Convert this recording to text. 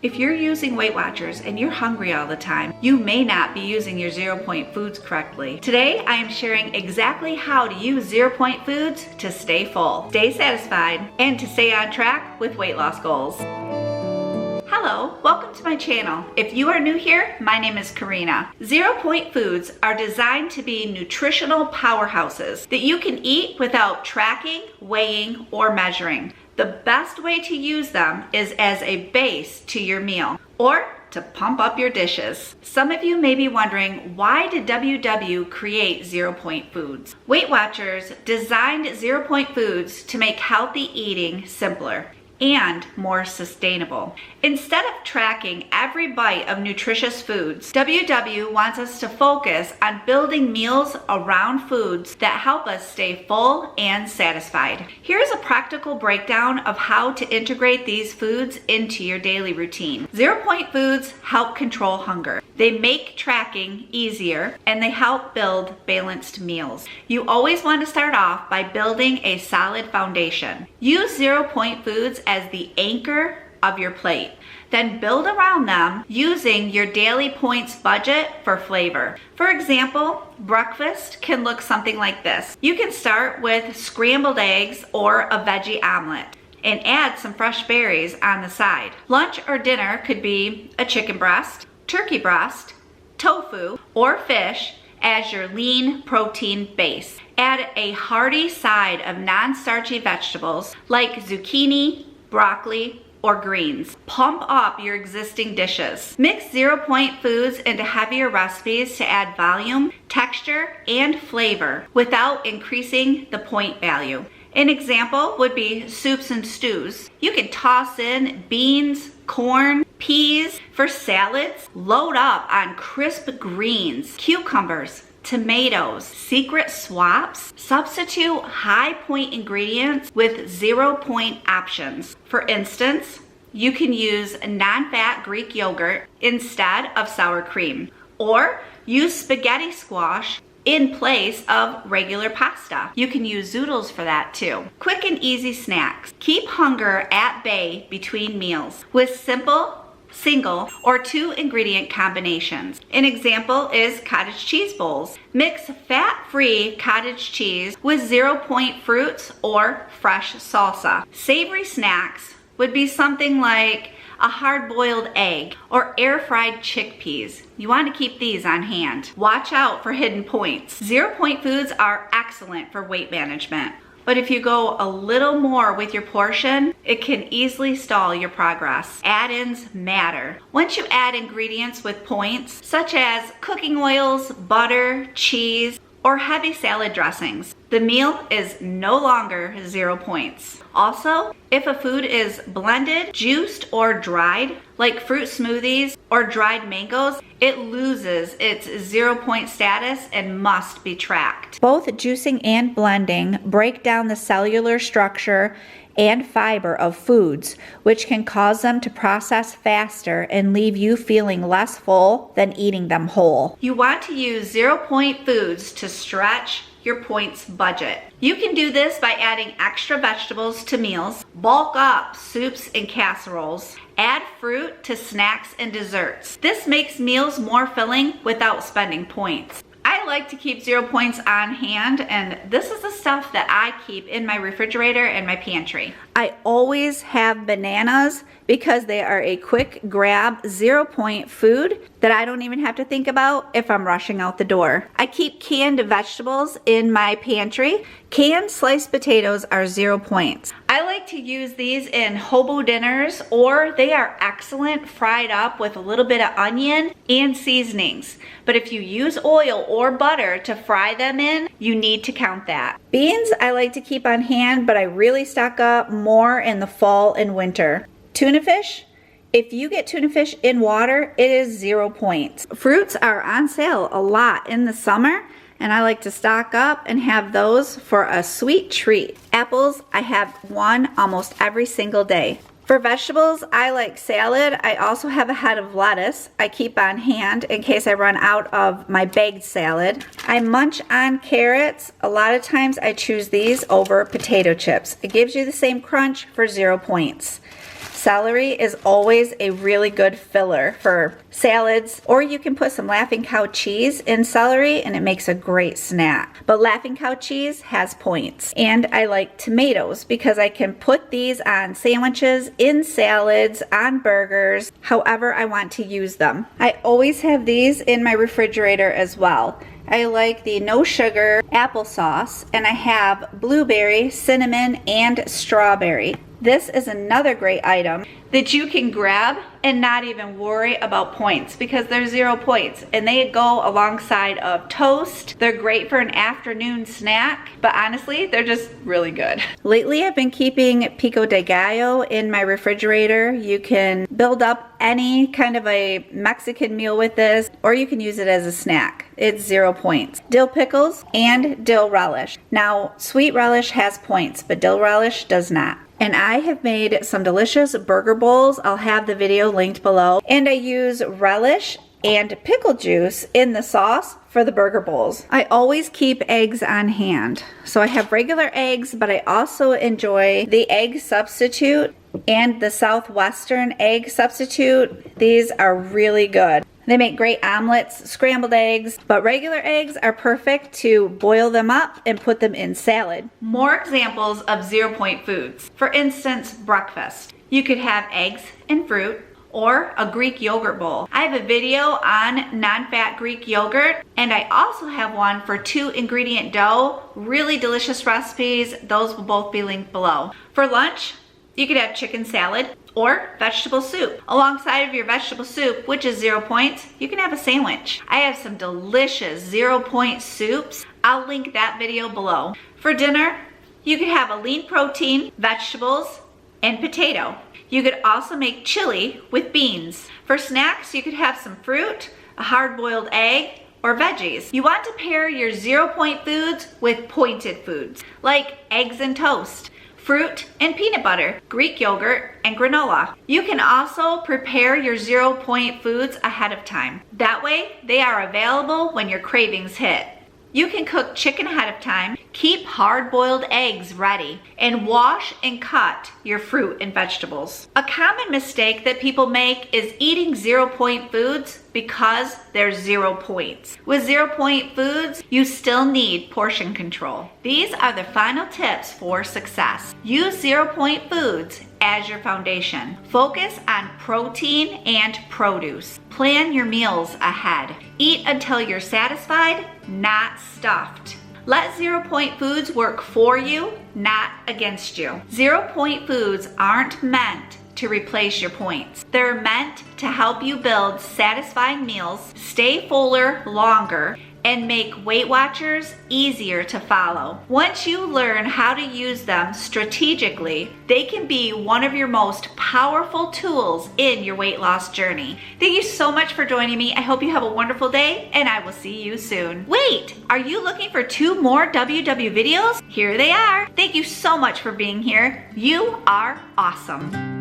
If you're using Weight Watchers and you're hungry all the time, you may not be using your 0 Point foods correctly. Today, I am sharing exactly how to use 0 Point foods to stay full, stay satisfied, and to stay on track with weight loss goals. Hello, welcome to my channel. If you are new here, my name is Corinna. 0 Point foods are designed to be nutritional powerhouses that you can eat without tracking, weighing, or measuring. The best way to use them is as a base to your meal or to pump up your dishes. Some of you may be wondering, why did WW create 0 Point foods? Weight Watchers designed 0 Point foods to make healthy eating simpler and more sustainable. Instead of tracking every bite of nutritious foods, WW wants us to focus on building meals around foods that help us stay full and satisfied. Here's a practical breakdown of how to integrate these foods into your daily routine. 0 Point foods help control hunger. They make tracking easier and they help build balanced meals. You always want to start off by building a solid foundation. Use 0 Point foods as the anchor of your plate. Then build around them using your daily points budget for flavor. For example, breakfast can look something like this. You can start with scrambled eggs or a veggie omelet and add some fresh berries on the side. Lunch or dinner could be a chicken breast, turkey breast, tofu, or fish as your lean protein base. Add a hearty side of non-starchy vegetables like zucchini, broccoli, or greens. Pump up your existing dishes. Mix 0 Point foods into heavier recipes to add volume, texture, and flavor without increasing the point value. An example would be soups and stews. You can toss in beans, corn, peas. For salads, load up on crisp greens, cucumbers, tomatoes, secret swaps. Substitute high point ingredients with 0 Point options. For instance, you can use non-fat Greek yogurt instead of sour cream, or use spaghetti squash in place of regular pasta. You can use zoodles for that too. Quick and easy snacks. Keep hunger at bay between meals with simple, single, or 2 ingredient combinations. An example is cottage cheese bowls. Mix fat-free cottage cheese with 0 Point fruits or fresh salsa. Savory snacks would be something like a hard-boiled egg or air-fried chickpeas. You want to keep these on hand. Watch out for hidden points. 0 Point foods are excellent for weight management, but if you go a little more with your portion, it can easily stall your progress. Add-ins matter. Once you add ingredients with points, such as cooking oils, butter, cheese, or heavy salad dressings, the meal is no longer 0 Points. Also, if a food is blended, juiced, or dried, like fruit smoothies or dried mangoes, it loses its 0 Point status and must be tracked. Both juicing and blending break down the cellular structure and fiber of foods, which can cause them to process faster and leave you feeling less full than eating them whole. You want to use 0 Point foods to stretch your points budget. You can do this by adding extra vegetables to meals, bulk up soups and casseroles, add fruit to snacks and desserts. This makes meals more filling without spending points. I like to keep 0 Points on hand, and this is the stuff that I keep in my refrigerator and my pantry. I always have bananas because they are a quick grab 0 Point food that I don't even have to think about if I'm rushing out the door. I keep canned vegetables in my pantry. Canned sliced potatoes are 0 Points. I like to use these in hobo dinners, or they are excellent fried up with a little bit of onion and seasonings. But if you use oil or butter to fry them in, you need to count that. Beans I like to keep on hand, but I really stock up more in the fall and winter. Tuna fish, if you get tuna fish in water, it is 0 Points. Fruits are on sale a lot in the summer, and I like to stock up and have those for a sweet treat. Apples, I have one almost every single day. For vegetables, I like salad. I also have a head of lettuce I keep on hand in case I run out of my bagged salad. I munch on carrots. A lot of times I choose these over potato chips. It gives you the same crunch for 0 Points. Celery is always a really good filler for salads, or you can put some Laughing Cow cheese in celery and it makes a great snack. But Laughing Cow cheese has points. And I like tomatoes because I can put these on sandwiches, in salads, on burgers, however I want to use them. I always have these in my refrigerator as well. I like the no sugar applesauce, and I have blueberry, cinnamon, and strawberry. This is another great item that you can grab and not even worry about points because they're 0 points and they go alongside of toast. They're great for an afternoon snack, but honestly, they're just really good. Lately, I've been keeping pico de gallo in my refrigerator. You can build up any kind of a Mexican meal with this, or you can use it as a snack. It's 0 points. Dill pickles and dill relish. Now, sweet relish has points, but dill relish does not. And I have made some delicious burger bowls. I'll have the video linked below. And I use relish and pickle juice in the sauce for the burger bowls. I always keep eggs on hand. So I have regular eggs, but I also enjoy the egg substitute and the Southwestern egg substitute. These are really good. They make great omelets, scrambled eggs, but regular eggs are perfect to boil them up and put them in salad. More examples of 0 point foods. For instance, breakfast. You could have eggs and fruit, or a Greek yogurt bowl. I have a video on non-fat Greek yogurt, and I also have one for 2-ingredient dough. Really delicious recipes. Those will both be linked below. For lunch, you could have chicken salad or vegetable soup. Alongside of your vegetable soup, which is 0 points, you can have a sandwich. I have some delicious 0 point soups. I'll link that video below. For dinner, you could have a lean protein, vegetables, and potato. You could also make chili with beans. For snacks, you could have some fruit, a hard-boiled egg, or veggies. You want to pair your 0 point foods with pointed foods, like eggs and toast, fruit and peanut butter, Greek yogurt, and granola. You can also prepare your 0 point foods ahead of time. That way, they are available when your cravings hit. You can cook chicken ahead of time, keep hard-boiled eggs ready, and wash and cut your fruit and vegetables. A common mistake that people make is eating 0 point foods because they're 0 points. With 0 point foods, you still need portion control. These are the final tips for success. Use 0 point foods as your foundation. Focus on protein and produce. Plan your meals ahead. Eat until you're satisfied, not stuffed. Let 0 point foods work for you, not against you. 0 point foods aren't meant to replace your points. They're meant to help you build satisfying meals, stay fuller longer, and make Weight Watchers easier to follow. Once you learn how to use them strategically, they can be one of your most powerful tools in your weight loss journey. Thank you so much for joining me. I hope you have a wonderful day, and I will see you soon. Wait, are you looking for 2 more WW videos? Here they are. Thank you so much for being here. You are awesome.